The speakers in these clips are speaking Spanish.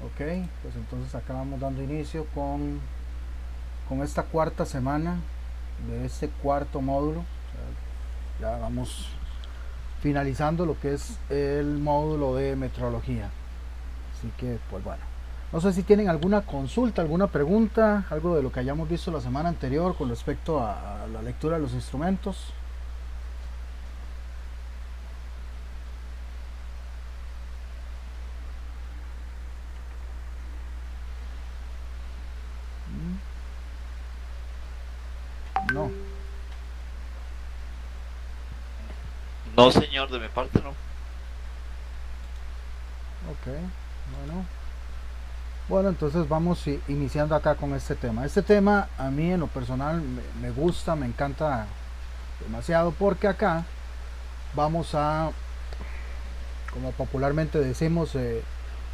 Ok, pues entonces acá vamos dando inicio con esta cuarta semana de este cuarto módulo. O sea, ya vamos finalizando lo que es el módulo de metrología. Así que, pues bueno. No sé si tienen alguna consulta, alguna pregunta, algo de lo que hayamos visto la semana anterior con respecto a la lectura de los instrumentos. No. No, señor, de mi parte no. Ok, bueno. Bueno, entonces vamos iniciando acá con este tema. Este tema a mí en lo personal me gusta, me encanta demasiado porque acá vamos a, como popularmente decimos,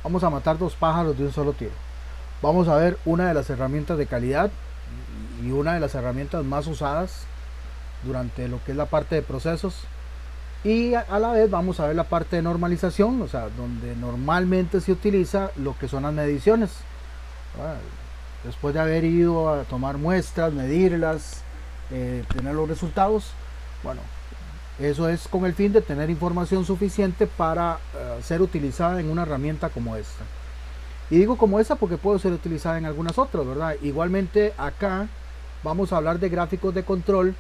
vamos a matar dos pájaros de un solo tiro. Vamos a ver una de las herramientas de calidad y una de las herramientas más usadas durante lo que es la parte de procesos, y a la vez vamos a ver la parte de normalización, o sea, donde normalmente se utiliza lo que son las mediciones. Después de haber ido a tomar muestras, medirlas, tener los resultados, bueno, eso es con el fin de tener información suficiente para ser utilizada en una herramienta como esta. Y digo como esta porque puede ser utilizada en algunas otras, ¿verdad? Igualmente acá vamos a hablar de gráficos de control,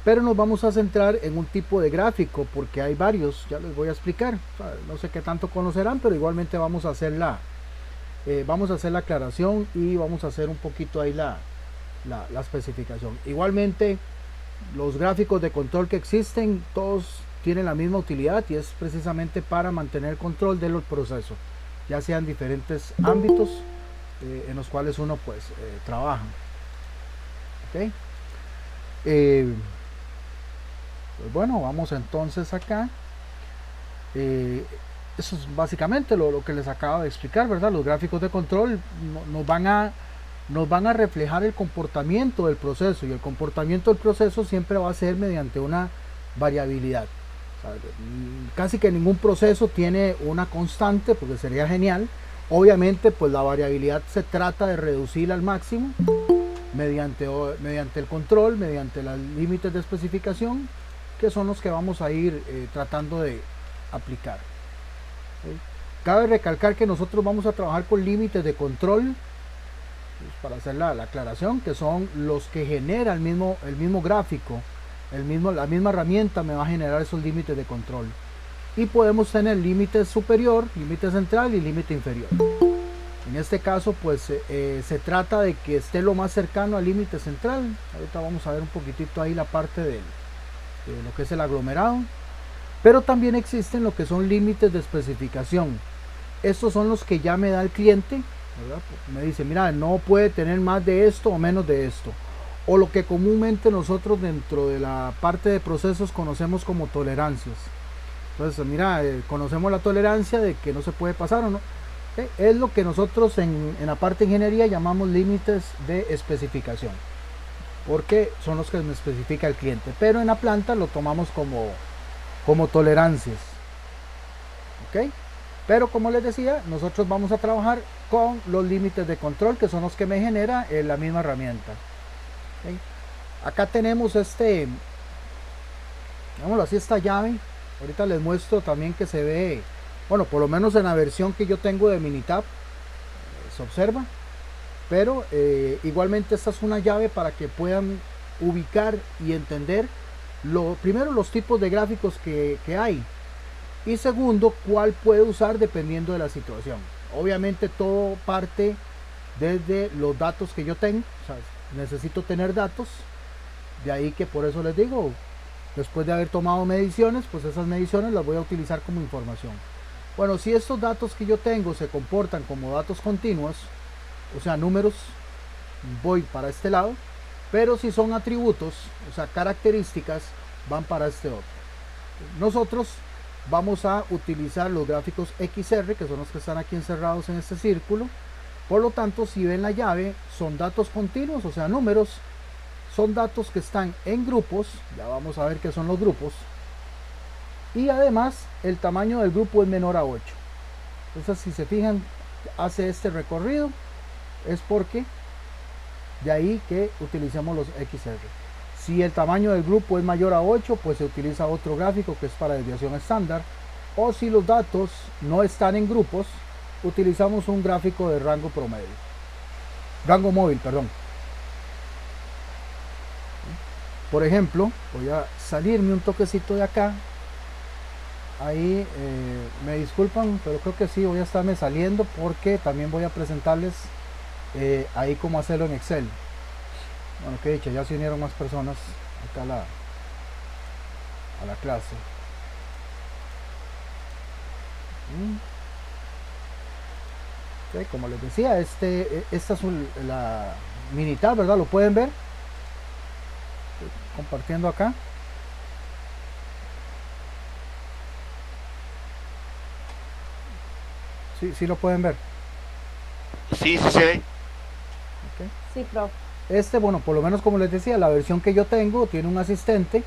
pero nos vamos a centrar en un tipo de gráfico porque hay varios, ya les voy a explicar. O sea, no sé qué tanto conocerán, pero igualmente vamos a hacer la aclaración y vamos a hacer un poquito ahí la especificación. Igualmente, los gráficos de control que existen, todos tienen la misma utilidad y es precisamente para mantener control de los procesos, ya sean diferentes ámbitos en los cuales uno pues trabaja. ¿Okay? Eh, pues bueno, vamos entonces acá. Eh, Eso es básicamente lo que les acabo de explicar, ¿verdad? Los gráficos de control nos van a reflejar el comportamiento del proceso, y el comportamiento del proceso siempre va a ser mediante una variabilidad. O sea, casi que ningún proceso tiene una constante, porque sería genial. Obviamente, pues la variabilidad se trata de reducir al máximo mediante el control, mediante los límites de especificación, que son los que vamos a ir tratando de aplicar. ¿Sí? Cabe recalcar que nosotros vamos a trabajar con límites de control, pues, para hacer la aclaración, que son los que genera el mismo gráfico, la misma herramienta me va a generar esos límites de control. Y podemos tener límite superior, límite central y límite inferior. En este caso, pues se trata de que esté lo más cercano al límite central. Ahorita vamos a ver un poquitito ahí la parte de lo que es el aglomerado. Pero también existen lo que son límites de especificación. Estos son los que ya me da el cliente, ¿verdad? Me dice, mira, no puede tener más de esto o menos de esto. O lo que comúnmente nosotros dentro de la parte de procesos conocemos como tolerancias. Entonces, mira, conocemos la tolerancia de que no se puede pasar o no. Es lo que nosotros en la parte de ingeniería llamamos límites de especificación, porque son los que me especifica el cliente. Pero en la planta lo tomamos como tolerancias. ¿Ok? Pero como les decía, nosotros vamos a trabajar con los límites de control, que son los que me genera la misma herramienta. ¿Ok? Acá tenemos digámoslo así, esta llave. Ahorita les muestro también que se ve, bueno, por lo menos en la versión que yo tengo de Minitab, se observa. Pero igualmente esta es una llave para que puedan ubicar y entender primero los tipos de gráficos que hay, y segundo, cuál puede usar dependiendo de la situación. Obviamente todo parte desde los datos que yo tengo. O sea, necesito tener datos, de ahí que por eso les digo, después de haber tomado mediciones, pues esas mediciones las voy a utilizar como información. Bueno, si estos datos que yo tengo se comportan como datos continuos, o sea, números, voy para este lado. Pero si son atributos, o sea, características, van para este otro. Nosotros vamos a utilizar los gráficos XR, que son los que están aquí encerrados en este círculo. Por lo tanto, si ven la llave, son datos continuos, o sea, números. Son datos que están en grupos, ya vamos a ver qué son los grupos. Y además, el tamaño del grupo es menor a 8. Entonces, si se fijan, hace este recorrido, es porque de ahí que utilicemos los XR. Si el tamaño del grupo es mayor a 8, pues se utiliza otro gráfico que es para desviación estándar, o si los datos no están en grupos, utilizamos un gráfico de rango promedio, rango móvil, perdón. Por ejemplo, voy a salirme un toquecito de acá. Ahí me disculpan, pero creo que sí voy a estarme saliendo porque también voy a presentarles ahí cómo hacerlo en Excel. Bueno, que dicho, ya se unieron más personas acá a la clase. Okay, como les decía, esta es la mini tab, ¿verdad? Lo pueden ver. Estoy compartiendo acá. Sí lo pueden ver. Sí, sí se ve. Okay. Sí, profe. Bueno, por lo menos como les decía, la versión que yo tengo tiene un asistente,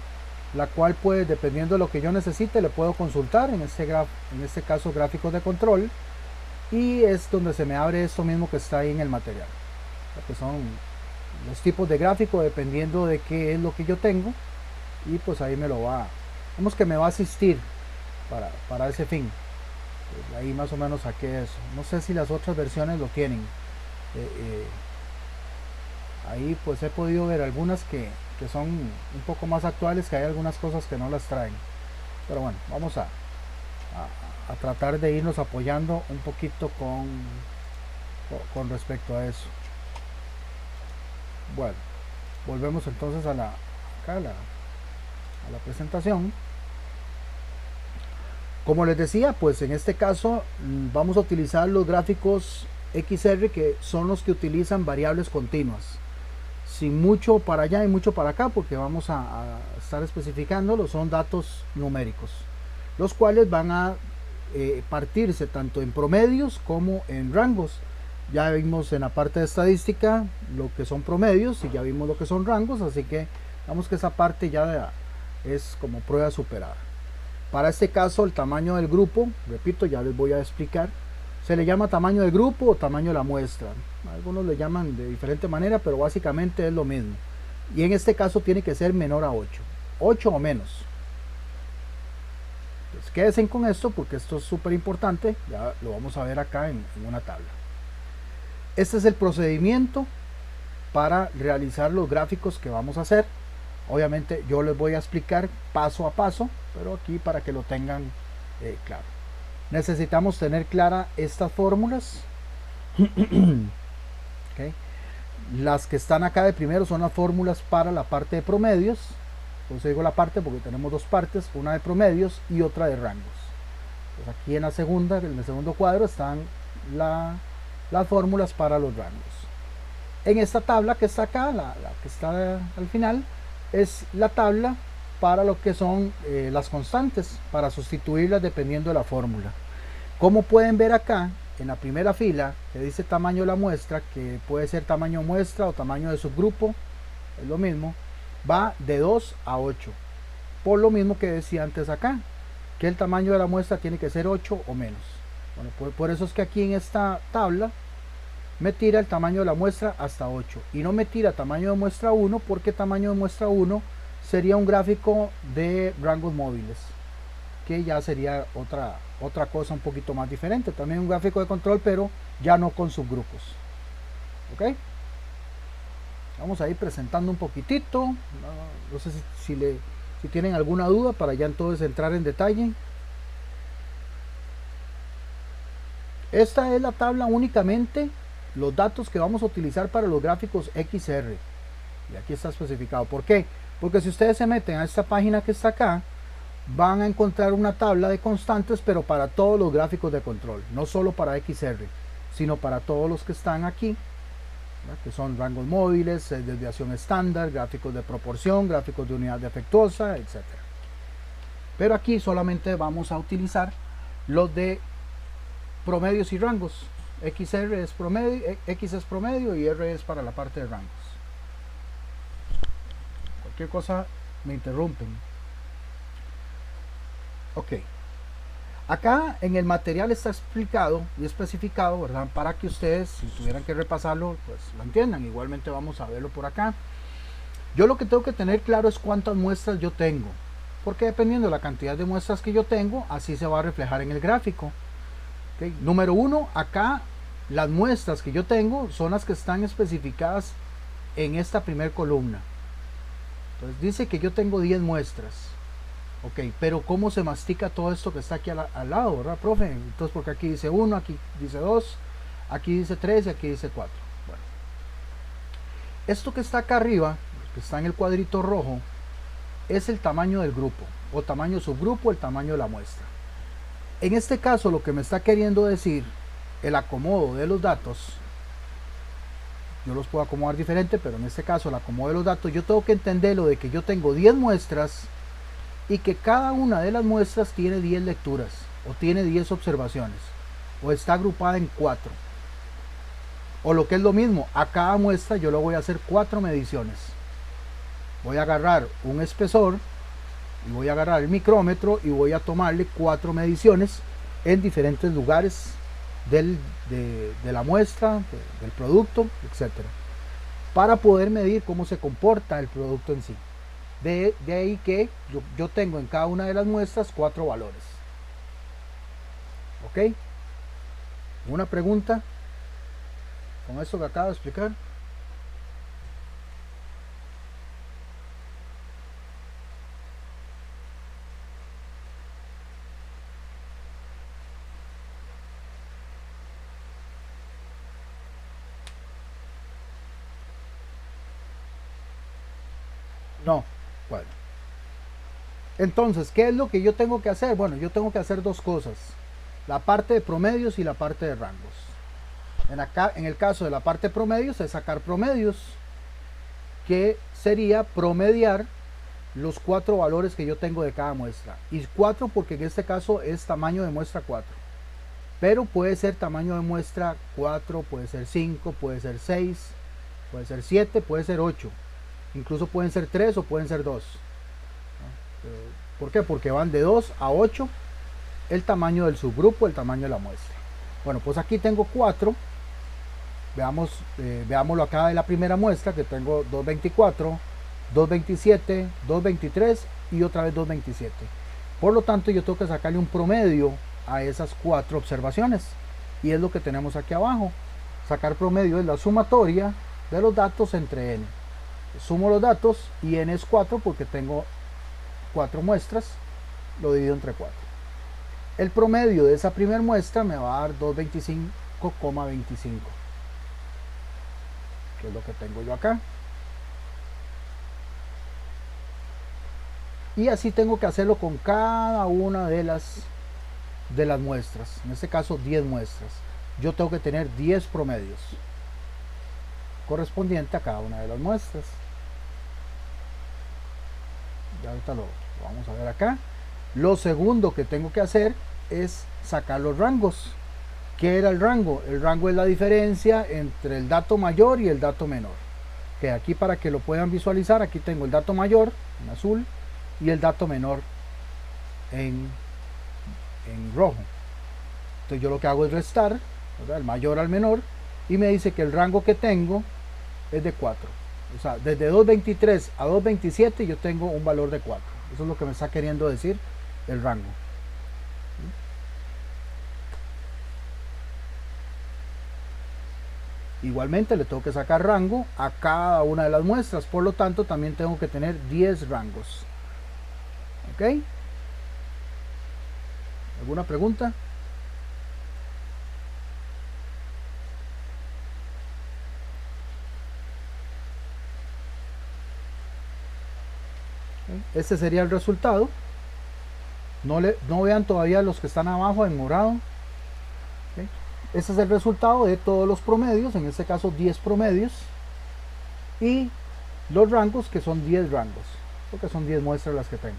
la cual pues dependiendo de lo que yo necesite le puedo consultar, en este caso gráficos de control, y es donde se me abre esto mismo que está ahí en el material, que son los tipos de gráfico dependiendo de qué es lo que yo tengo, y pues ahí me lo va, vemos que me va a asistir para ese fin. Pues ahí más o menos saqué eso. No sé si las otras versiones lo tienen. Ahí pues he podido ver algunas que son un poco más actuales, que hay algunas cosas que no las traen. Pero bueno, vamos a tratar de irnos apoyando un poquito con respecto a eso. Bueno, volvemos entonces a la presentación. Como les decía, pues en este caso vamos a utilizar los gráficos XR, que son los que utilizan variables continuas, sin mucho para allá y mucho para acá, porque vamos a estar especificándolo. Son datos numéricos, los cuales van a partirse tanto en promedios como en rangos. Ya vimos en la parte de estadística lo que son promedios y ya vimos lo que son rangos, así que vamos que esa parte ya es como prueba superada. Para este caso el tamaño del grupo, repito, ya les voy a explicar, se le llama tamaño del grupo o tamaño de la muestra. Algunos le llaman de diferente manera, pero básicamente es lo mismo. Y en este caso tiene que ser menor a 8, 8 o menos. Pues quédense con esto porque esto es súper importante, ya lo vamos a ver acá en una tabla. Este es el procedimiento para realizar los gráficos que vamos a hacer. Obviamente yo les voy a explicar paso a paso, pero aquí para que lo tengan claro. Necesitamos tener clara estas fórmulas. Okay. Las que están acá de primero son las fórmulas para la parte de promedios. Entonces digo la parte porque tenemos dos partes, una de promedios y otra de rangos. Pues aquí en el segundo cuadro están las fórmulas para los rangos. En esta tabla que está acá, la que está al final, es la tabla para lo que son las constantes, para sustituirlas dependiendo de la fórmula. Como pueden ver acá en la primera fila que dice tamaño de la muestra, que puede ser tamaño muestra o tamaño de subgrupo, es lo mismo, va de 2 a 8, por lo mismo que decía antes acá, que el tamaño de la muestra tiene que ser 8 o menos. Bueno, por eso es que aquí en esta tabla me tira el tamaño de la muestra hasta 8 y no me tira tamaño de muestra 1, porque tamaño de muestra 1 sería un gráfico de rangos móviles, que ya sería otra cosa un poquito más diferente, también un gráfico de control, pero ya no con subgrupos. Ok, vamos a ir presentando un poquitito, no sé si tienen alguna duda para ya entonces entrar en detalle. Esta es la tabla únicamente, los datos que vamos a utilizar para los gráficos XR, y aquí está especificado. ¿Por qué? Porque si ustedes se meten a esta página que está acá, van a encontrar una tabla de constantes, pero para todos los gráficos de control, no solo para XR, sino para todos los que están aquí, ¿verdad? Que son rangos móviles, desviación estándar, gráficos de proporción, gráficos de unidad defectuosa, etc. Pero aquí solamente vamos a utilizar los de promedios y rangos. XR es promedio, X es promedio y R es para la parte de rangos. Cualquier cosa me interrumpen. Ok, Acá en el material está explicado y especificado, ¿verdad? Para que ustedes, si tuvieran que repasarlo, pues lo entiendan. Igualmente vamos a verlo por acá. Yo lo que tengo que tener claro es cuántas muestras yo tengo, porque dependiendo de la cantidad de muestras que yo tengo, así se va a reflejar en el gráfico. ¿Okay? Número 1, acá las muestras que yo tengo son las que están especificadas en esta primer columna. Entonces dice que yo tengo 10 muestras. Ok, pero ¿cómo se mastica todo esto que está aquí al lado, verdad, profe? Entonces, porque aquí dice 1, aquí dice 2, aquí dice 3 y aquí dice 4. Bueno, esto que está acá arriba, que está en el cuadrito rojo, es el tamaño del grupo, o tamaño subgrupo, el tamaño de la muestra. En este caso, lo que me está queriendo decir el acomodo de los datos, yo los puedo acomodar diferente, pero en este caso el acomodo de los datos, yo tengo que entender lo de que yo tengo 10 muestras y que cada una de las muestras tiene 10 lecturas o tiene 10 observaciones o está agrupada en 4, o lo que es lo mismo, a cada muestra yo le voy a hacer 4 mediciones. Voy a agarrar un espesor y voy a agarrar el micrómetro y voy a tomarle 4 mediciones en diferentes lugares de la muestra, del producto, etcétera, para poder medir cómo se comporta el producto en sí. De ahí que yo tengo en cada una de las muestras 4 valores. ¿Ok? ¿Una pregunta con esto que acabo de explicar? No. Bueno. Entonces, ¿qué es lo que yo tengo que hacer? Bueno, yo tengo que hacer dos cosas. La parte de promedios y la parte de rangos. En el caso de la parte de promedios es sacar promedios, que sería promediar los 4 valores que yo tengo de cada muestra. Y 4 porque en este caso es tamaño de muestra 4. Pero puede ser tamaño de muestra 4, puede ser 5, puede ser 6, puede ser 7, puede ser 8. Incluso pueden ser 3 o pueden ser 2. ¿Por qué? Porque van de 2 a 8 el tamaño del subgrupo, el tamaño de la muestra. Bueno, pues aquí tengo 4. Veámoslo acá de la primera muestra, que tengo 224, 227, 223 y otra vez 227. Por lo tanto, yo tengo que sacarle un promedio a esas 4 observaciones. Y es lo que tenemos aquí abajo. Sacar promedio es la sumatoria de los datos entre n. Sumo los datos y n es 4 porque tengo 4 muestras, lo divido entre 4. El promedio de esa primera muestra me va a dar 225,25, que es lo que tengo yo acá. Y así tengo que hacerlo con cada una de las muestras. En este caso 10 muestras. Yo tengo que tener 10 promedios correspondiente a cada una de las muestras. Ya ahorita lo vamos a ver acá. Lo segundo que tengo que hacer es sacar los rangos. ¿Qué era el rango? El rango es la diferencia entre el dato mayor y el dato menor. Que aquí, para que lo puedan visualizar, aquí tengo el dato mayor en azul y el dato menor en rojo. Entonces yo lo que hago es restar, ¿verdad?, el mayor al menor, y me dice que el rango que tengo es de 4. O sea, desde 223 a 227 yo tengo un valor de 4. Eso es lo que me está queriendo decir el rango. Igualmente le tengo que sacar rango a cada una de las muestras, por lo tanto también tengo que tener 10 rangos. ¿Ok? ¿Alguna pregunta? Este sería el resultado. No vean todavía los que están abajo en morado. ¿Okay? Este es el resultado de todos los promedios, en este caso 10 promedios, y los rangos, que son 10 rangos, porque son 10 muestras las que tengo.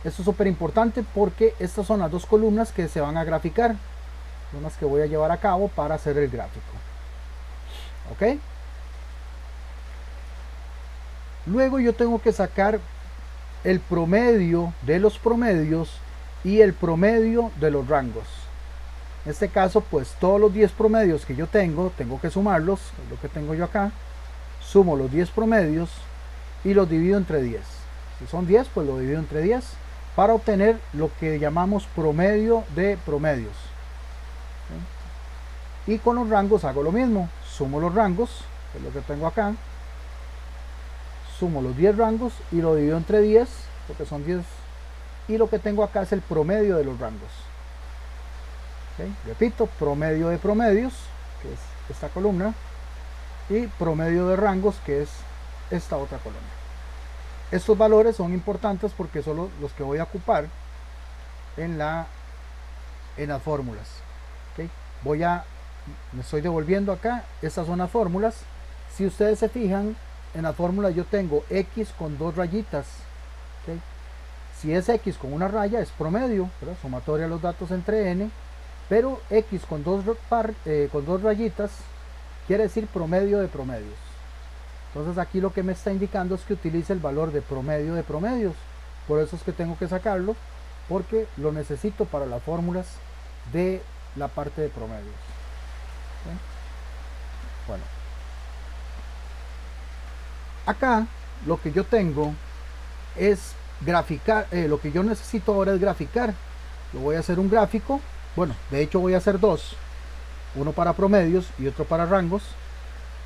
Esto es súper importante porque estas son las dos columnas que se van a graficar, son las que voy a llevar a cabo para hacer el gráfico. ¿Ok? Luego yo tengo que sacar el promedio de los promedios y el promedio de los rangos. En este caso, pues todos los 10 promedios que yo tengo que sumarlos, es lo que tengo yo acá. Sumo los 10 promedios y los divido entre 10. Si son 10, pues lo divido entre 10 para obtener lo que llamamos promedio de promedios. ¿Sí? Y con los rangos hago lo mismo. Sumo los rangos, que es lo que tengo acá. Sumo los 10 rangos y lo divido entre 10, porque son 10. Y lo que tengo acá es el promedio de los rangos. ¿Okay? Repito, promedio de promedios, que es esta columna, y promedio de rangos, que es esta otra columna. Estos valores son importantes porque son los que voy a ocupar en las fórmulas. ¿Okay? Me estoy devolviendo acá, estas son las fórmulas. Si ustedes se fijan, en la fórmula yo tengo x con 2 rayitas. ¿Okay? Si es x con una raya es promedio, ¿verdad? Sumatoria de los datos entre n, pero x con dos rayitas quiere decir promedio de promedios. Entonces aquí lo que me está indicando es que utilice el valor de promedios. Por eso es que tengo que sacarlo, porque lo necesito para las fórmulas de la parte de promedios. ¿Sí? Bueno, acá lo que yo tengo es graficar, lo que yo necesito ahora es graficar. Yo voy a hacer un gráfico, bueno, de hecho voy a hacer dos, uno para promedios y otro para rangos.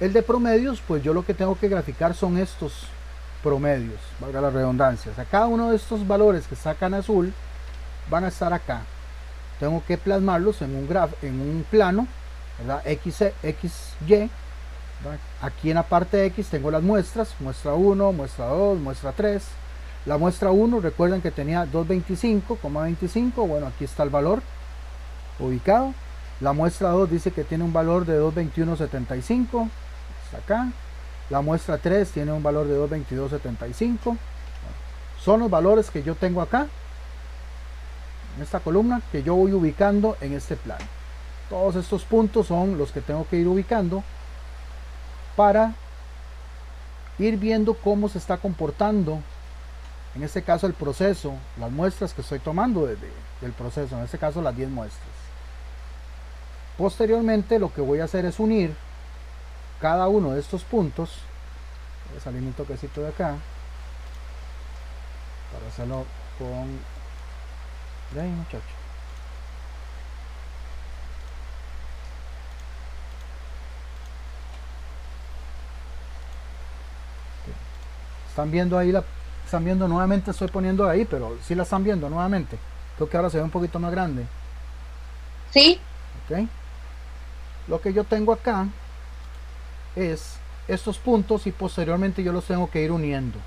El de promedios, pues yo lo que tengo que graficar son estos promedios, valga la redundancia. O sea, cada uno de estos valores que sacan azul van a estar acá. Tengo que plasmarlos en un plano, ¿verdad? XY. ¿Verdad? Aquí en la parte X tengo las muestras, muestra 1, muestra 2, muestra 3. La muestra 1, recuerden que tenía 225,25, bueno, aquí está el valor ubicado. La muestra 2 dice que tiene un valor de 221,75, está acá. La muestra 3 tiene un valor de 222,75. Son los valores que yo tengo acá, en esta columna, que yo voy ubicando en este plano. Todos estos puntos son los que tengo que ir ubicando para ir viendo cómo se está comportando, en este caso el proceso, las muestras que estoy tomando del proceso, en este caso las 10 muestras. Posteriormente lo que voy a hacer es unir cada uno de estos puntos. Voy a salir un toquecito de acá para hacerlo con... de ahí, muchacho. Están viendo ahí están viendo nuevamente, estoy poniendo ahí, pero si la están viendo nuevamente. Creo que ahora se ve un poquito más grande. Sí. ¿Okay? Lo que yo tengo acá es estos puntos y posteriormente yo los tengo que ir uniendo,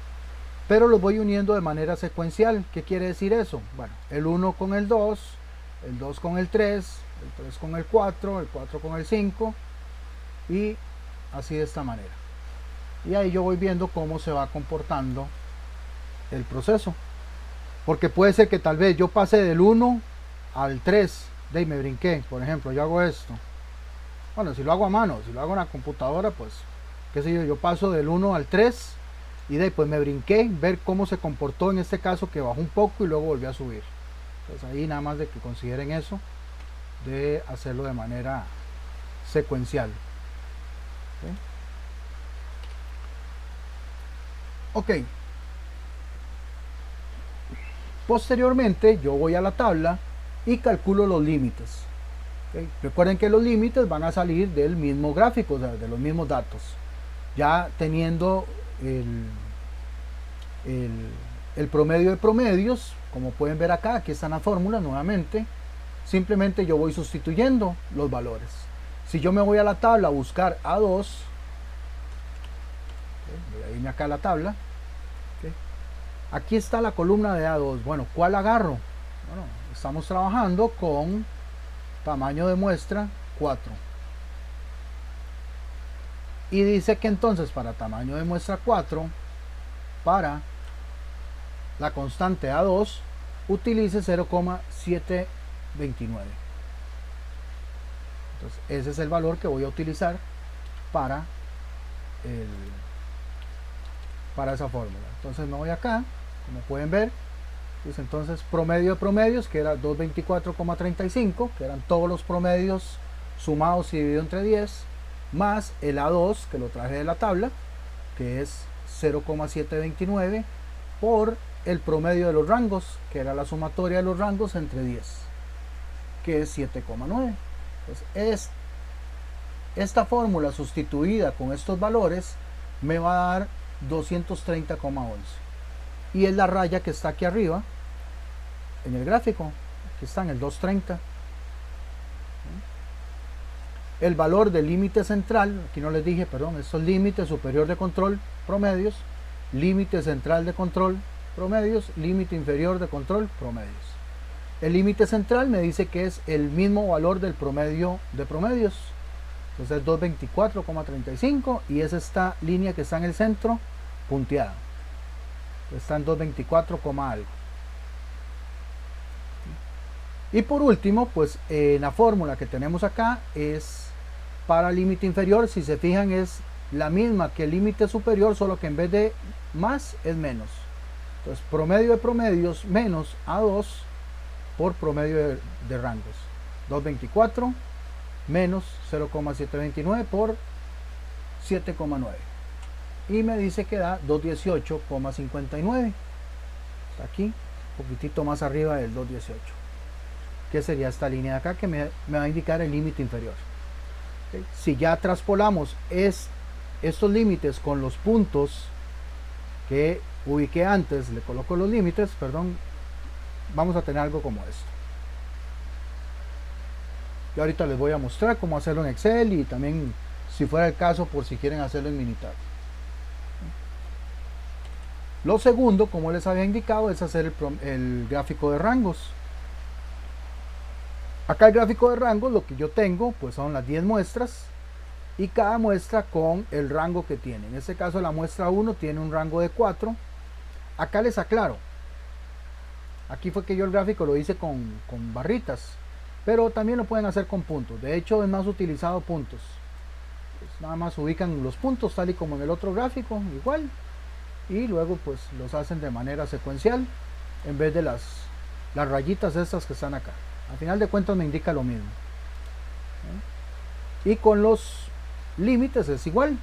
pero los voy uniendo de manera secuencial. ¿Qué quiere decir eso? Bueno, el 1 con el 2 con el 3 con el 4 con el 5 y así de esta manera. Y ahí yo voy viendo cómo se va comportando el proceso, porque puede ser que tal vez yo pase del 1 al 3, de ahí me brinqué. Por ejemplo, yo hago esto. Bueno, si lo hago a mano, si lo hago en la computadora, pues, qué sé yo paso del 1 al 3 y de ahí pues me brinqué, ver cómo se comportó en este caso, que bajó un poco y luego volvió a subir. Entonces ahí nada más de que consideren eso, de hacerlo de manera secuencial. Ok. Posteriormente yo voy a la tabla y calculo los límites. ¿Okay? Recuerden que los límites van a salir del mismo gráfico, o sea, de los mismos datos. Ya teniendo el promedio de promedios, como pueden ver acá, aquí están las fórmulas nuevamente. Simplemente yo voy sustituyendo los valores. Si yo me voy a la tabla a buscar A2, voy a irme acá a la tabla. Aquí está la columna de A2. Bueno, ¿cuál agarro? Bueno, estamos trabajando con tamaño de muestra 4. Y dice que entonces para tamaño de muestra 4, para la constante A2, utilice 0,729. Entonces, ese es el valor que voy a utilizar para esa fórmula. Entonces me voy acá, como pueden ver, Entonces promedio de promedios, que era 224,35, que eran todos los promedios sumados y dividido entre 10, más el A2, que lo traje de la tabla, que es 0,729, por el promedio de los rangos, que era la sumatoria de los rangos entre 10, que es 7,9. Entonces esta fórmula sustituida con estos valores me va a dar 230,11, y es la raya que está aquí arriba en el gráfico, que está en el 230. El valor del límite central, aquí no les dije, perdón, estos límites superior de control promedios, límite central de control promedios, límite inferior de control promedios. El límite central me dice que es el mismo valor del promedio de promedios, entonces es 224,35, y es esta línea que está en el centro punteada, está en 224, algo. Y por último, pues la fórmula que tenemos acá es para límite inferior. Si se fijan, es la misma que el límite superior, solo que en vez de más es menos. Entonces promedio de promedios menos A2 por promedio de rangos, 224 menos 0,729 por 7,9, y me dice que da 218,59. Está aquí, un poquitito más arriba del 218, que sería esta línea de acá, que me va a indicar el límite inferior. ¿Okay? Si ya traspolamos estos límites con los puntos que ubiqué antes, le coloco los límites, perdón, vamos a tener algo como esto. Yo ahorita les voy a mostrar cómo hacerlo en Excel, y también, si fuera el caso, por si quieren hacerlo en Minitab. Lo segundo, como les había indicado, es hacer el gráfico de rangos. Acá el gráfico de rangos, lo que yo tengo, pues son las 10 muestras, y cada muestra con el rango que tiene. En este caso la muestra 1 tiene un rango de 4. Acá les aclaro, aquí fue que yo el gráfico lo hice con barritas, pero también lo pueden hacer con puntos. De hecho es más utilizado puntos. Pues nada más ubican los puntos tal y como en el otro gráfico, igual, y luego pues los hacen de manera secuencial en vez de las rayitas estas que están acá. Al final de cuentas me indica lo mismo. Y con los límites es igual.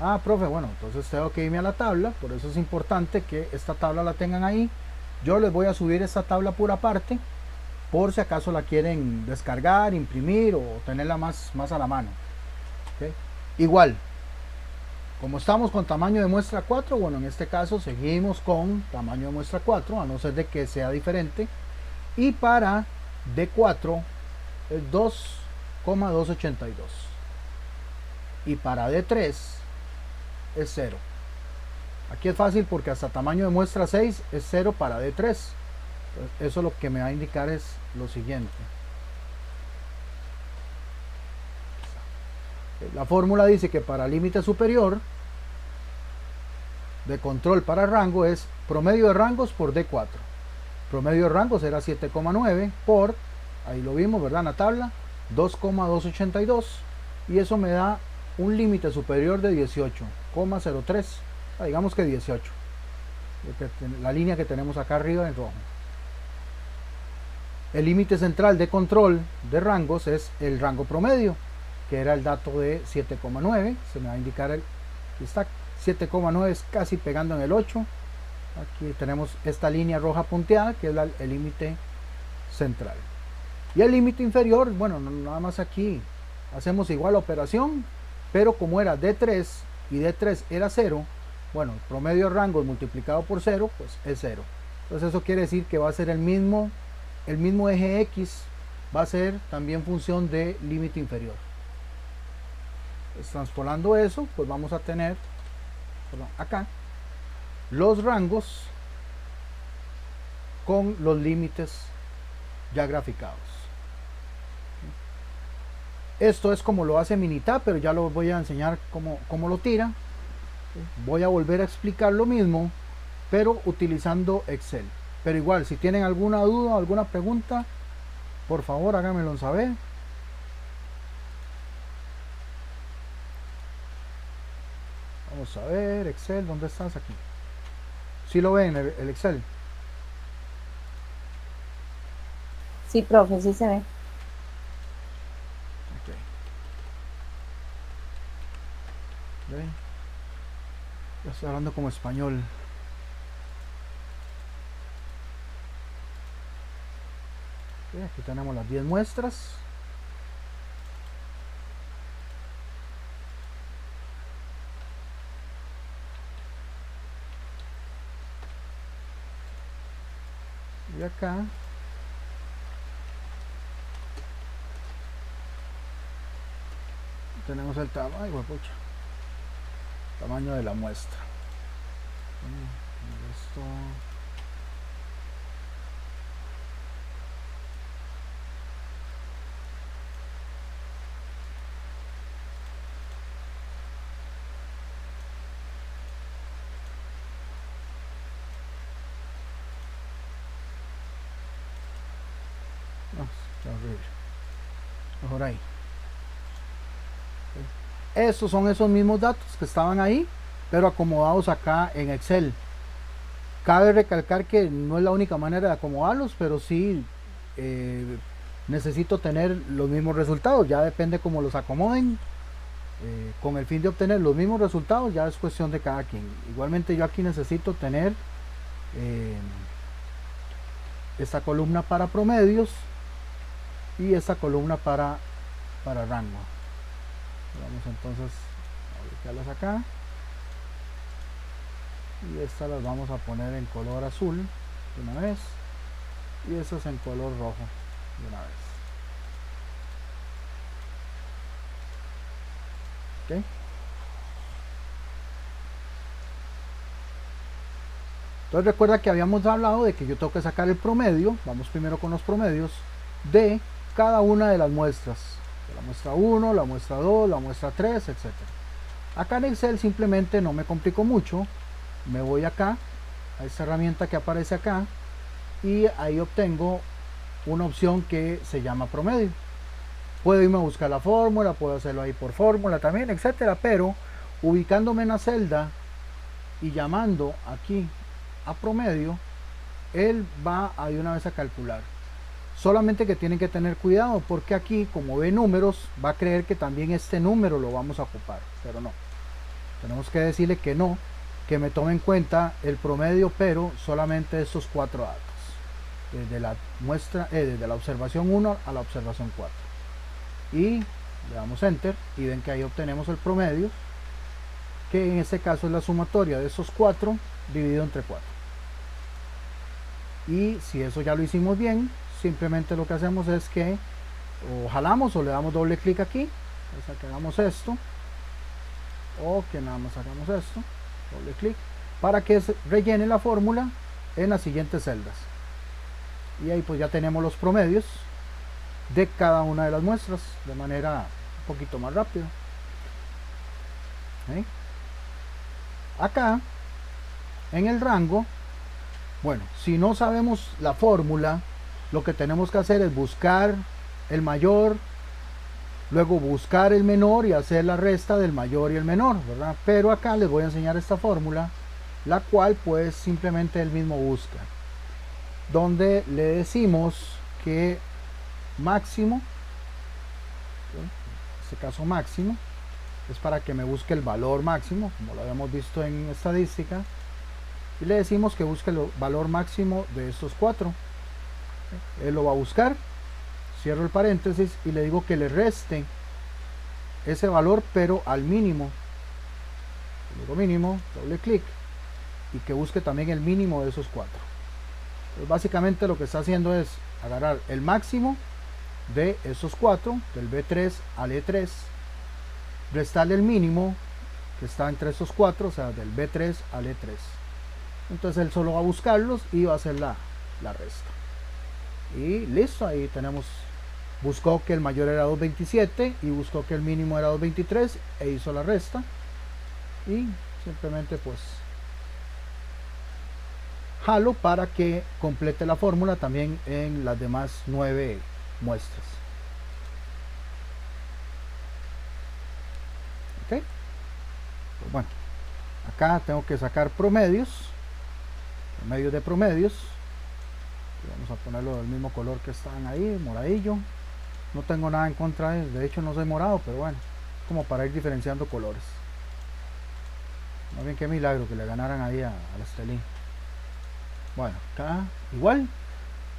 Ah, profe, bueno, entonces tengo que irme a la tabla, por eso es importante que esta tabla la tengan ahí. Yo les voy a subir esta tabla por aparte, por si acaso la quieren descargar, imprimir o tenerla más a la mano. ¿Okay? Igual, como estamos con tamaño de muestra 4, bueno, en este caso seguimos con tamaño de muestra 4, a no ser de que sea diferente. Y para D4 es 2,282. Y para D3 es 0. Aquí es fácil porque hasta tamaño de muestra 6 es 0 para D3. Entonces, eso lo que me va a indicar es lo siguiente. La fórmula dice que para límite superior de control para rango es promedio de rangos por D4. Promedio de rangos era 7,9 por, ahí lo vimos, ¿verdad? En la tabla, 2,282, y eso me da un límite superior de 18,03, digamos que 18, la línea que tenemos acá arriba en rojo. El límite central de control de rangos es el rango promedio, que era el dato de 7,9, se me va a indicar aquí está, 7,9 es casi pegando en el 8. Aquí tenemos esta línea roja punteada, que es el límite central. Y el límite inferior, bueno, nada más aquí hacemos igual la operación, pero como era D3 y D3 era 0, bueno, el promedio de rangos multiplicado por 0, pues es 0. Entonces eso quiere decir que va a ser el mismo eje X, va a ser también función de límite inferior. Pues, transpolando eso, pues vamos a tener, perdón, acá, los rangos con los límites ya graficados. Esto es como lo hace Minitab, pero ya lo voy a enseñar cómo lo tira. Voy a volver a explicar lo mismo, pero utilizando Excel. Pero igual, si tienen alguna duda o alguna pregunta, por favor háganmelo saber. Vamos a ver, Excel, ¿dónde estás? Aquí. Si lo ven, el Excel. Sí, profe, sí se ve. Ok. ¿Ve? Ya estoy hablando como español. Ok, aquí tenemos las 10 muestras. Y acá tenemos el tamaño, tamaño de la muestra. Esto. No, está horrible. Mejor ahí. Estos son esos mismos datos que estaban ahí, pero acomodados acá en Excel. Cabe recalcar que no es la única manera de acomodarlos, pero sí necesito tener los mismos resultados. Ya depende cómo los acomoden. Con el fin de obtener los mismos resultados, ya es cuestión de cada quien. Igualmente yo aquí necesito tener esta columna para promedios y esta columna para rango. Vamos entonces a ubicarlas acá. Y estas las vamos a poner en color azul de una vez. Y estas en color rojo de una vez. ¿Ok? Entonces recuerda que habíamos hablado de que yo tengo que sacar el promedio. Vamos primero con los promedios de cada una de las muestras. De la muestra 1, la muestra 2, la muestra 3, etc. Acá en Excel simplemente no me complico mucho. Me voy acá a esta herramienta que aparece acá y ahí obtengo una opción que se llama promedio. Puedo irme a buscar la fórmula, puedo hacerlo ahí por fórmula también, etcétera, pero ubicándome en la celda y llamando aquí a promedio, él va a de una vez a calcular. Solamente que tienen que tener cuidado porque aquí, como ve números, va a creer que también este número lo vamos a ocupar, pero no. Tenemos que decirle que no, que me tome en cuenta el promedio, pero solamente estos 4 datos. Desde la muestra, desde la observación 1 a la observación 4. Y le damos enter y ven que ahí obtenemos el promedio, que en este caso es la sumatoria de estos 4 dividido entre 4. Y si eso ya lo hicimos bien, simplemente lo que hacemos es que o jalamos o le damos doble clic aquí, o sea que hagamos esto, o que nada más hagamos esto, doble clic, para que rellene la fórmula en las siguientes celdas. Y ahí pues ya tenemos los promedios de cada una de las muestras de manera un poquito más rápida. ¿Sí? Acá en el rango, bueno, si no sabemos la fórmula, lo que tenemos que hacer es buscar el mayor, luego buscar el menor y hacer la resta del mayor y el menor, ¿verdad? Pero acá les voy a enseñar esta fórmula, la cual pues simplemente él mismo busca, donde le decimos que máximo, en este caso máximo, es para que me busque el valor máximo, como lo habíamos visto en estadística, y le decimos que busque el valor máximo de estos 4. Él lo va a buscar, cierro el paréntesis y le digo que le reste ese valor pero al mínimo. Le digo mínimo, doble clic, y que busque también el mínimo de esos 4. Entonces, básicamente lo que está haciendo es agarrar el máximo de esos 4, del B3 al E3, restarle el mínimo que está entre esos 4, o sea, del B3 al E3. Entonces él solo va a buscarlos y va a hacer la resta. Y listo, ahí tenemos, buscó que el mayor era 227 y buscó que el mínimo era 223 e hizo la resta. Y simplemente pues jalo para que complete la fórmula también en las demás 9 muestras. Ok, pues bueno, acá tengo que sacar promedios de promedios. Vamos a ponerlo del mismo color que están ahí, moradillo. No tengo nada en contra de hecho no soy morado, pero bueno, como para ir diferenciando colores. Más bien qué milagro que le ganaran ahí a la Estelí. Bueno, acá igual,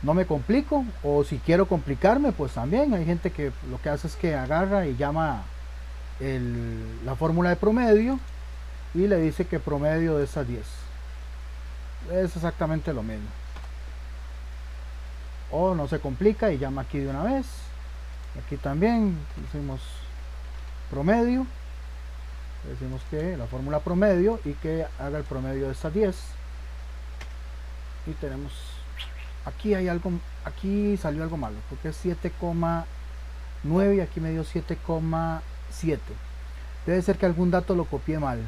no me complico, o si quiero complicarme, pues también hay gente que lo que hace es que agarra y llama la fórmula de promedio y le dice que promedio de esas 10. Es exactamente lo mismo. O no se complica y llama aquí de una vez. Aquí también decimos promedio. Decimos que la fórmula promedio y que haga el promedio de estas 10. Y tenemos... Aquí hay algo... Aquí salió algo malo. Porque es 7,9 y aquí me dio 7,7. Debe ser que algún dato lo copié mal.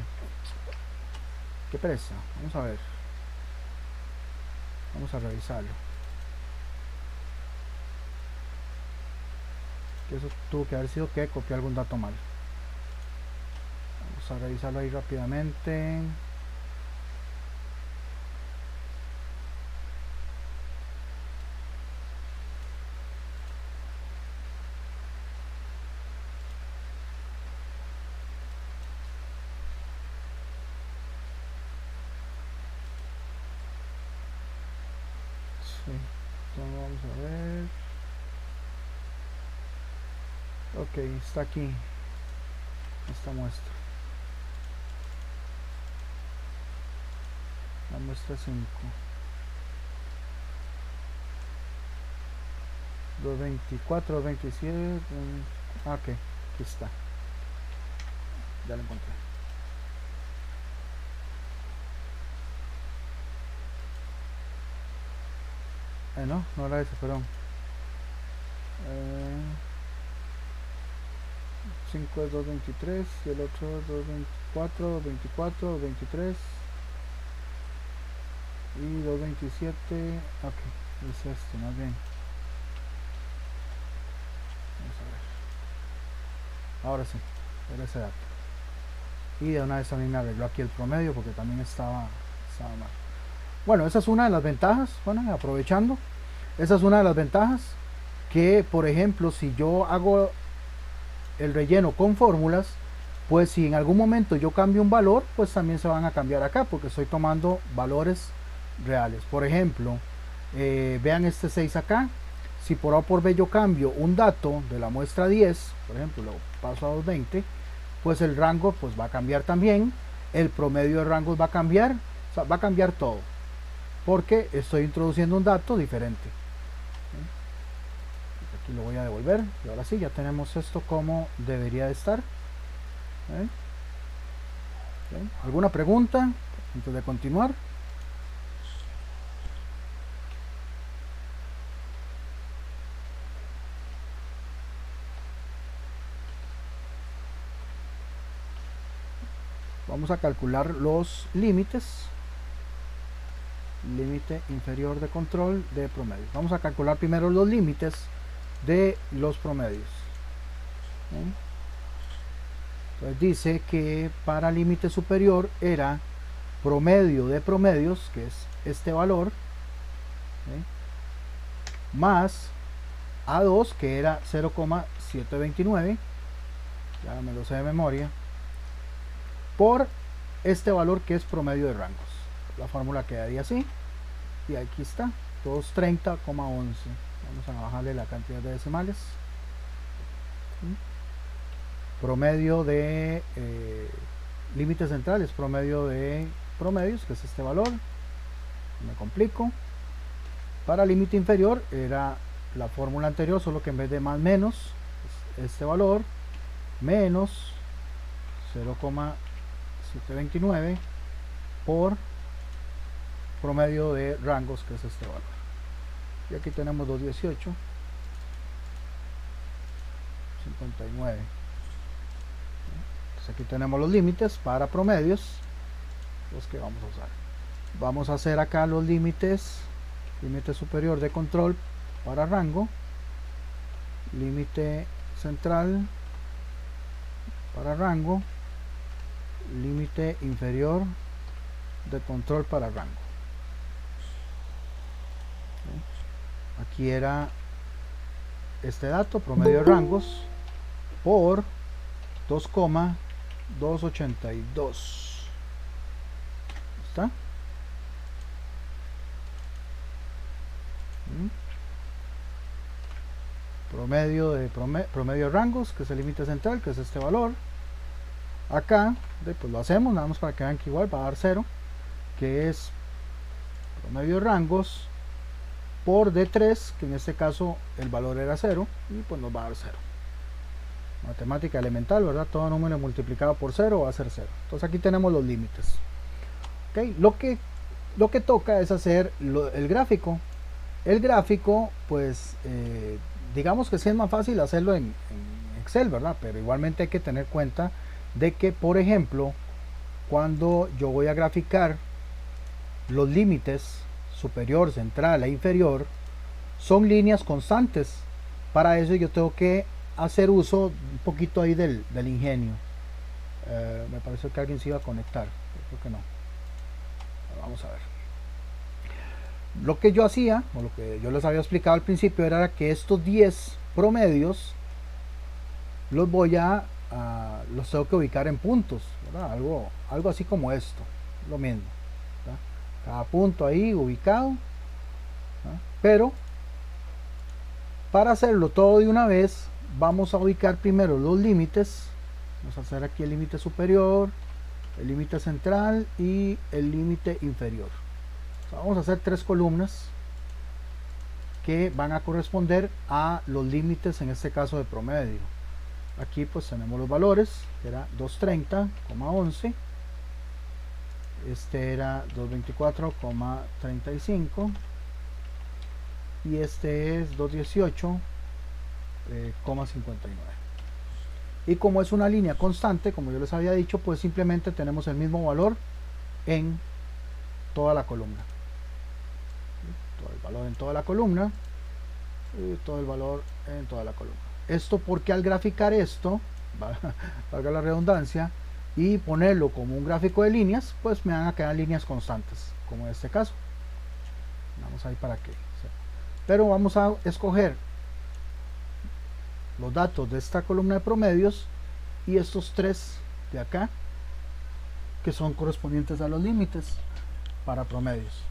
Qué pereza. Vamos a ver. Vamos a revisarlo. Que eso tuvo que haber sido que copié algún dato mal. Vamos a revisarlo ahí rápidamente. Sí, entonces vamos a ver. Ok, está aquí esta muestra. La muestra 5. 224, 227. Ok, aquí está. Ya lo encontré. No era ese, perdón. 5 es 223 y el otro es 224, 24, 23 y 227. Ok, es este, más bien. Vamos a ver. Ahora sí, era ese dato. Y de una vez también me arregló aquí el promedio porque también estaba mal. Bueno, esa es una de las ventajas. Bueno, aprovechando, esa es una de las ventajas que, por ejemplo, si yo hago el relleno con fórmulas, pues si en algún momento yo cambio un valor, pues también se van a cambiar acá porque estoy tomando valores reales. Por ejemplo, vean este 6 acá. Si por A o por B yo cambio un dato de la muestra 10, por ejemplo, lo paso a 220, pues el rango pues va a cambiar también, el promedio de rangos va a cambiar, o sea, va a cambiar todo, porque estoy introduciendo un dato diferente. Aquí lo voy a devolver y ahora sí, ya tenemos esto como debería de estar. ¿Alguna pregunta antes de continuar? Vamos a calcular los límites. Límite inferior de control de promedio. Vamos a calcular primero los límites de los promedios. Entonces dice que para límite superior era promedio de promedios, que es este valor, más A2, que era 0,729, ya me lo sé de memoria, por este valor que es promedio de rangos. La fórmula quedaría así, y aquí está, 230,11. Vamos a bajarle la cantidad de decimales. Promedio de límite central es promedio de promedios, que es este valor. Me complico. Para límite inferior era la fórmula anterior, solo que en vez de más menos, es este valor, menos 0,729 por promedio de rangos, que es este valor. Y aquí tenemos 218, 59. Entonces aquí tenemos los límites para promedios, los que vamos a usar. Vamos a hacer acá los límites. Límite superior de control para rango, límite central para rango, límite inferior de control para rango. aquí era este dato, promedio de rangos, por 2,282. ¿Está? Promedio de rangos, que es el límite central, que es este valor. Acá, pues lo hacemos, nada más para que vean que igual va a dar 0, que es promedio de rangos por D3, que en este caso el valor era 0, y pues nos va a dar 0. Matemática elemental, ¿verdad? Todo número multiplicado por 0 va a ser 0. Entonces aquí tenemos los límites. ¿Okay? Lo que toca es hacer el gráfico. El gráfico, pues, digamos que sí es más fácil hacerlo en Excel, ¿verdad? Pero igualmente hay que tener cuenta de que, por ejemplo, cuando yo voy a graficar los límites superior, central e inferior, son líneas constantes. Para eso yo tengo que hacer uso un poquito ahí del ingenio. Me pareció que alguien se iba a conectar, creo que no. Vamos a ver. Lo que yo hacía, o lo que yo les había explicado al principio, era que estos 10 promedios los los tengo que ubicar en puntos, ¿verdad? Algo así como esto, lo mismo, ¿verdad? Cada punto ahí ubicado, ¿verdad? Pero para hacerlo todo de una vez, vamos a ubicar primero los límites. Vamos a hacer aquí el límite superior, el límite central y el límite inferior. O sea, vamos a hacer 3 columnas que van a corresponder a los límites, en este caso de promedio. Aquí pues tenemos los valores, que era 230,11, este era 224,35 y este es 218,59. Y como es una línea constante, como yo les había dicho, pues simplemente tenemos el mismo valor en toda la columna. Todo el valor en toda la columna y todo el valor en toda la columna. Esto porque al graficar esto, valga la redundancia, y ponerlo como un gráfico de líneas, pues me van a quedar líneas constantes, como en este caso. Vamos ahí para que. Pero vamos a escoger los datos de esta columna de promedios y estos 3 de acá, que son correspondientes a los límites para promedios.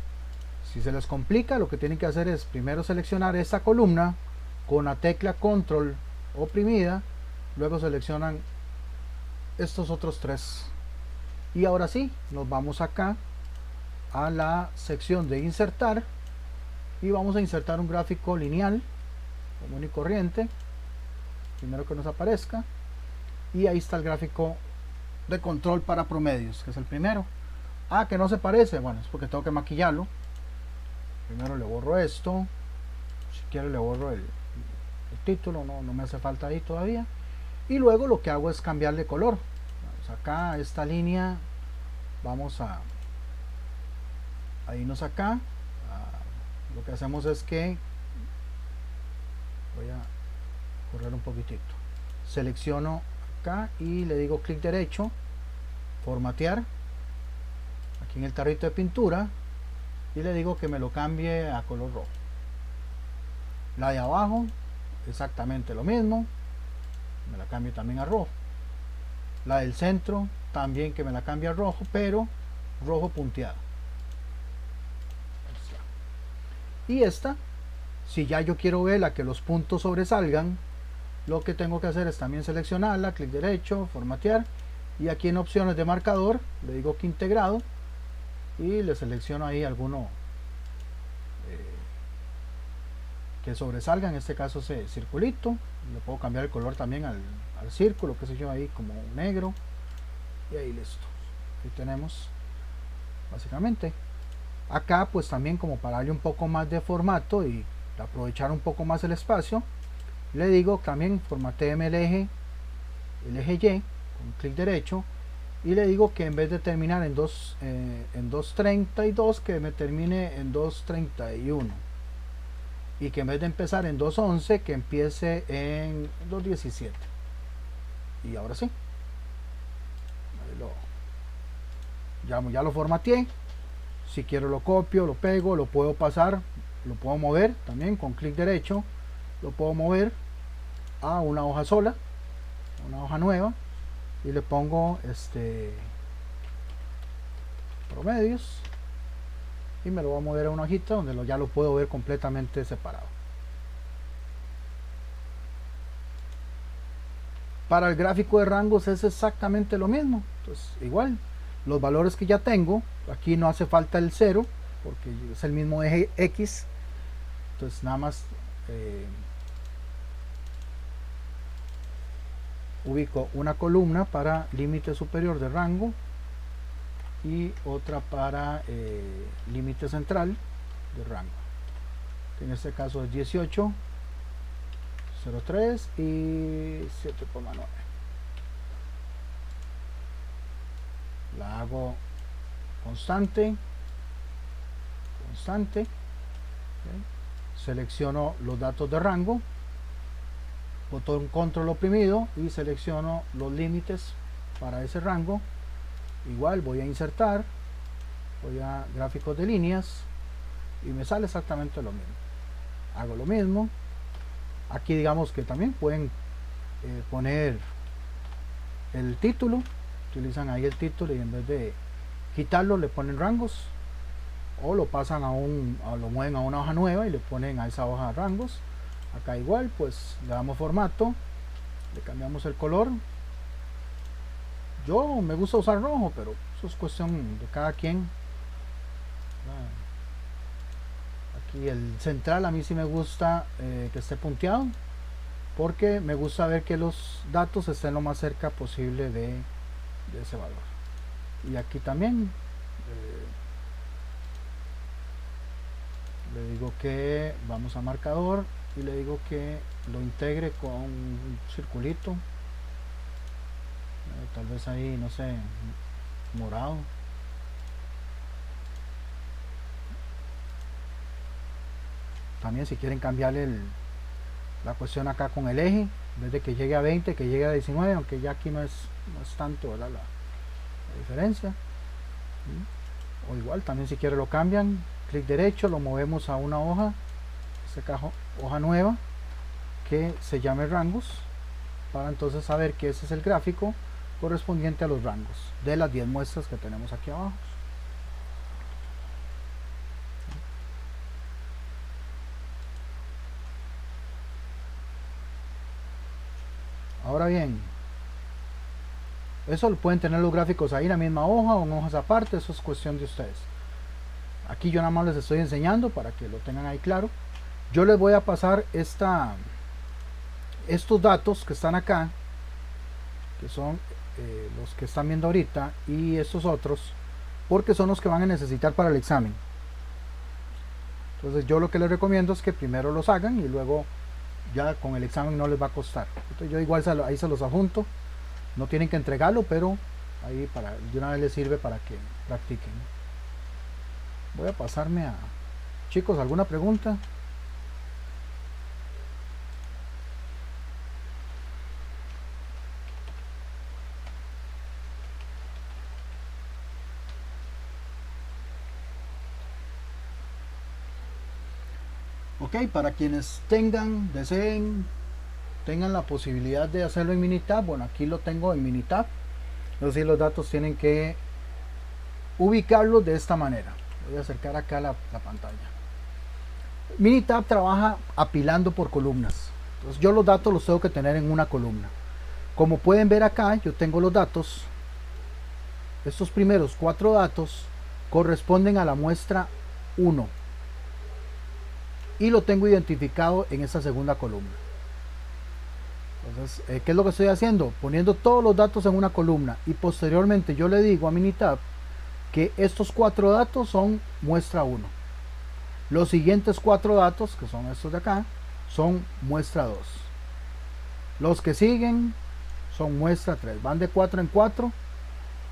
Si se les complica, lo que tienen que hacer es primero seleccionar esta columna con la tecla control oprimida, luego seleccionan estos otros 3 y ahora sí, nos vamos acá a la sección de insertar y vamos a insertar un gráfico lineal común y corriente, primero que nos aparezca, y ahí está el gráfico de control para promedios, que es el primero. Que no se parece, bueno, es porque tengo que maquillarlo. Primero le borro esto, si quiero le borro el título, no me hace falta ahí todavía, y luego lo que hago es cambiarle color. Vamos acá a esta línea, vamos a irnos acá. Lo que hacemos es que voy a correr un poquitito, selecciono acá y le digo clic derecho, formatear aquí en el tarrito de pintura y le digo que me lo cambie a color rojo. La de abajo exactamente lo mismo, me la cambio también a rojo. La del centro también que me la cambie a rojo, pero rojo punteado. Y esta, si ya yo quiero verla que los puntos sobresalgan, lo que tengo que hacer es también seleccionarla, clic derecho, formatear, y aquí en opciones de marcador le digo que integrado y le selecciono ahí alguno que sobresalga, en este caso ese circulito. Le puedo cambiar el color también al círculo, que sé yo, ahí como negro, y ahí listo. Ahí tenemos básicamente. Acá pues también, como para darle un poco más de formato y aprovechar un poco más el espacio, le digo también formatéeme el eje Y con clic derecho, y le digo que en vez de terminar en 232, que me termine en 231, y que en vez de empezar en 211, que empiece en 217. Y ahora sí, ya lo formateé. Si quiero lo copio, lo pego, lo puedo pasar lo puedo mover también con clic derecho, lo puedo mover a una hoja sola, una hoja nueva, y le pongo promedios, y me lo voy a mover a una hojita donde ya lo puedo ver completamente separado. Para el gráfico de rangos es exactamente lo mismo. Entonces, igual, los valores que ya tengo, aquí no hace falta el 0, porque es el mismo eje X. Entonces, nada más ubico una columna para límite superior de rango y otra para límite central de rango, que en este caso es 18, 0,3 y 7,9. La hago constante, constante. ¿Okay? Selecciono los datos de rango, botón control oprimido y selecciono los límites para ese rango. Igual voy a insertar, voy a gráficos de líneas y me sale exactamente lo mismo. Hago lo mismo. Aquí digamos que también pueden poner el título, utilizan ahí el título y en vez de quitarlo le ponen rangos, o lo pasan lo mueven a una hoja nueva y le ponen a esa hoja rangos. Acá igual, pues le damos formato, le cambiamos el color. Yo me gusta usar rojo, pero eso es cuestión de cada quien. Aquí el central a mí sí me gusta que esté punteado, porque me gusta ver que los datos estén lo más cerca posible de ese valor. Y aquí también le digo que vamos a marcador y le digo que lo integre con un circulito, tal vez ahí, no sé, morado. También si quieren cambiarle la cuestión acá con el eje, en vez de que llegue a 20, que llegue a 19, aunque ya aquí no es tanto, ¿verdad? La diferencia. ¿Sí? O igual también si quieren lo cambian, clic derecho, lo movemos a una hoja, esta hoja nueva que se llame rangos, para entonces saber que ese es el gráfico correspondiente a los rangos de las 10 muestras que tenemos aquí abajo. Ahora bien, eso lo pueden tener los gráficos ahí en la misma hoja o en hojas aparte, eso es cuestión de ustedes. Aquí yo nada más les estoy enseñando para que lo tengan ahí claro. Yo les voy a pasar estos datos que están acá, que son los que están viendo ahorita, y estos otros, porque son los que van a necesitar para el examen. Entonces yo lo que les recomiendo es que primero los hagan y luego ya con el examen no les va a costar. Entonces yo igual ahí se los adjunto, no tienen que entregarlo, pero ahí de una vez les sirve para que practiquen. Voy a pasarme a chicos, ¿alguna pregunta? Ok, para quienes deseen, tengan la posibilidad de hacerlo en Minitab, bueno, aquí lo tengo en Minitab. Es decir, los datos tienen que ubicarlos de esta manera. Voy a acercar acá la pantalla. Minitab trabaja apilando por columnas. Entonces yo los datos los tengo que tener en una columna. Como pueden ver acá, yo tengo los datos. Estos primeros 4 datos corresponden a la muestra 1. Y lo tengo identificado en esta segunda columna. Entonces, ¿qué es lo que estoy haciendo? Poniendo todos los datos en una columna y posteriormente yo le digo a Minitab que estos 4 datos son muestra 1. Los siguientes 4 datos, que son estos de acá, son muestra 2. Los que siguen son muestra 3. Van de 4 en 4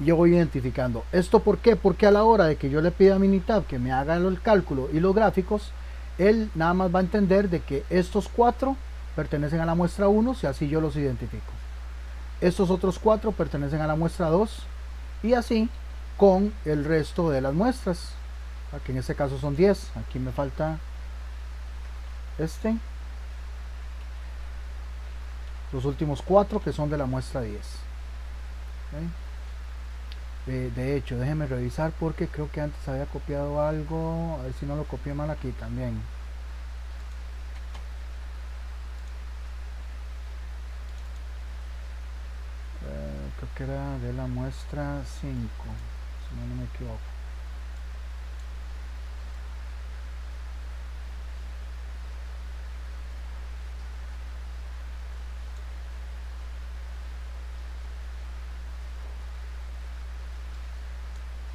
y yo voy identificando. ¿Esto por qué? Porque a la hora de que yo le pida a Minitab que me haga el cálculo y los gráficos, él nada más va a entender de que estos 4 pertenecen a la muestra 1, si así yo los identifico. Estos otros 4 pertenecen a la muestra 2 y así con el resto de las muestras, que en este caso son 10. Aquí me falta los últimos 4 que son de la muestra 10. ¿Okay? De hecho, déjenme revisar porque creo que antes había copiado algo, a ver si no lo copié mal aquí también. Creo que era de la muestra 5, si no me equivoco.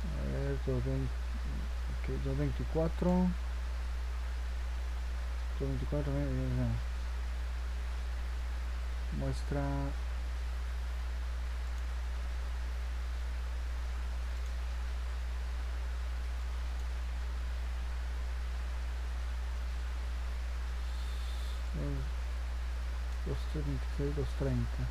A ver, 224. 224, muestra. Los 26, 230.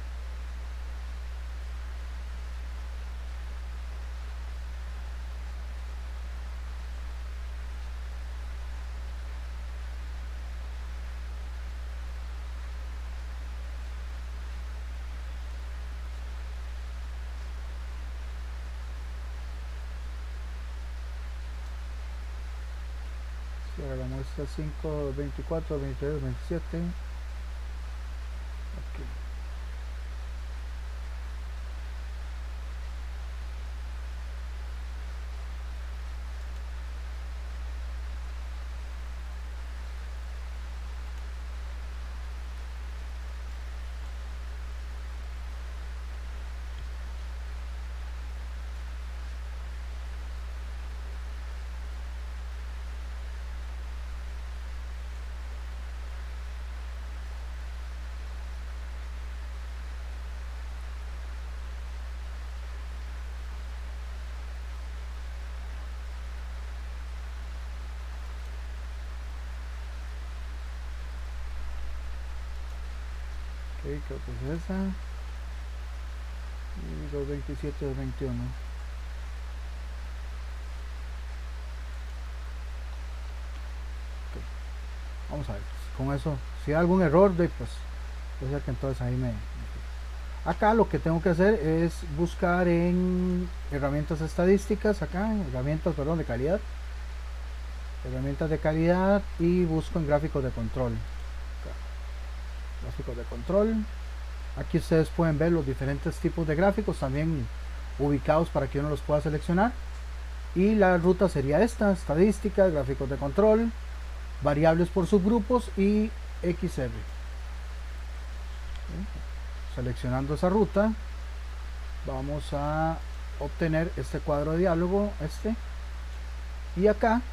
Para la muestra 5, 24, 22, 27. Okay. Ok, creo que es esa. Y 227, 221. Okay. Vamos a ver, con eso, si hay algún error, pues puede ser que entonces ahí me... Acá lo que tengo que hacer es buscar en herramientas estadísticas, acá, herramientas, perdón, de calidad. Herramientas de calidad y busco en gráficos de control. Acá. Gráficos de control. Aquí ustedes pueden ver los diferentes tipos de gráficos también ubicados para que uno los pueda seleccionar. Y la ruta sería esta: estadísticas, gráficos de control, variables por subgrupos y XR. Seleccionando esa ruta, vamos a obtener este cuadro de diálogo, y acá,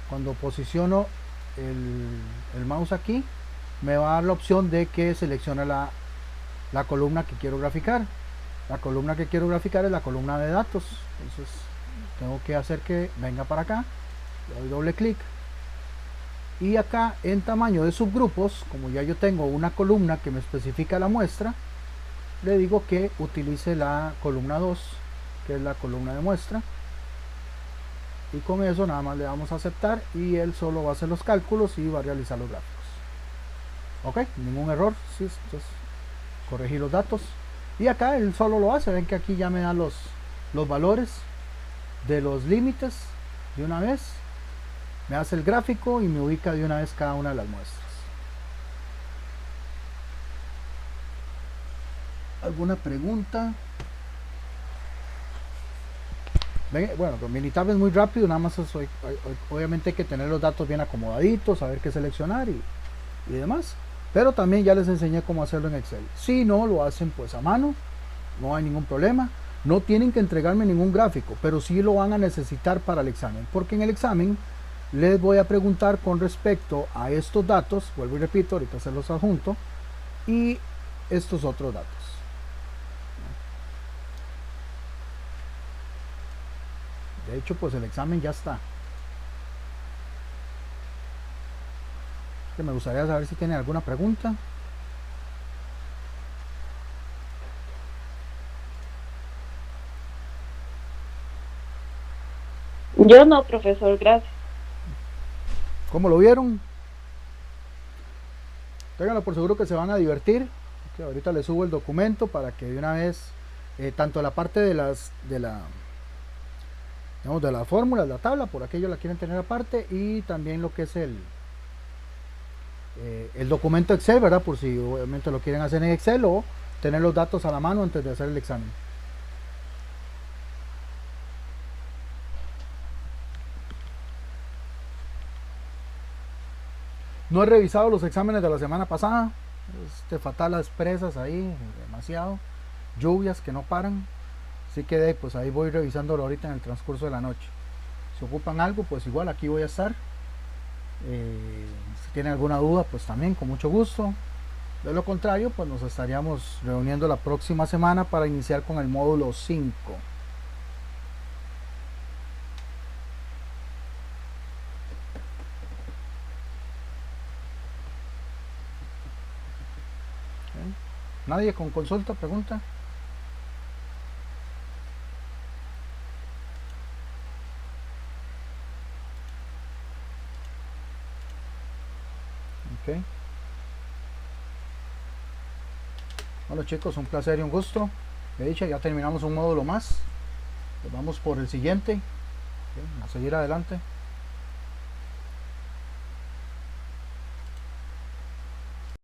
cuando posiciono el mouse aquí, me va a dar la opción de que seleccione la columna que quiero graficar. La columna que quiero graficar es la columna de datos. Entonces tengo que hacer que venga para acá, le doy doble clic, y acá en tamaño de subgrupos, como ya yo tengo una columna que me especifica la muestra, le digo que utilice la columna 2, que es la columna de muestra, y con eso nada más le damos a aceptar y él solo va a hacer los cálculos y va a realizar los gráficos. Ok, ningún error. Sí, entonces corregí los datos y acá él solo lo hace. Ven que aquí ya me da los valores de los límites de una vez, me hace el gráfico y me ubica de una vez cada una de las muestras. ¿Alguna pregunta? Bueno, Minitab es muy rápido, nada más obviamente hay que tener los datos bien acomodaditos, saber qué seleccionar y demás, pero también ya les enseñé cómo hacerlo en Excel. Si no lo hacen pues a mano, no hay ningún problema, no tienen que entregarme ningún gráfico, pero sí lo van a necesitar para el examen, porque en el examen les voy a preguntar con respecto a estos datos, vuelvo y repito, ahorita se los adjunto, y estos otros datos. De hecho, pues el examen ya está. Que me gustaría saber si tienen alguna pregunta. Yo no, profesor, gracias. ¿Cómo lo vieron? Ténganlo por seguro que se van a divertir. Que ahorita les subo el documento para que de una vez, tanto la parte de digamos, de las fórmulas, la tabla, por aquello la quieren tener aparte, y también lo que es el documento Excel, ¿verdad? Por si obviamente lo quieren hacer en Excel o tener los datos a la mano antes de hacer el examen. No he revisado los exámenes de la semana pasada. Fatal las presas ahí, demasiado. Lluvias que no paran. Así que pues ahí voy revisándolo ahorita en el transcurso de la noche. Si ocupan algo, pues igual aquí voy a estar. Si tienen alguna duda, pues también con mucho gusto. De lo contrario, pues nos estaríamos reuniendo la próxima semana para iniciar con el módulo 5. ¿Nadie con consulta, pregunta? Ok. Bueno chicos, un placer y un gusto. De dicha, ya terminamos un módulo más. Vamos por el siguiente. Okay, a seguir adelante.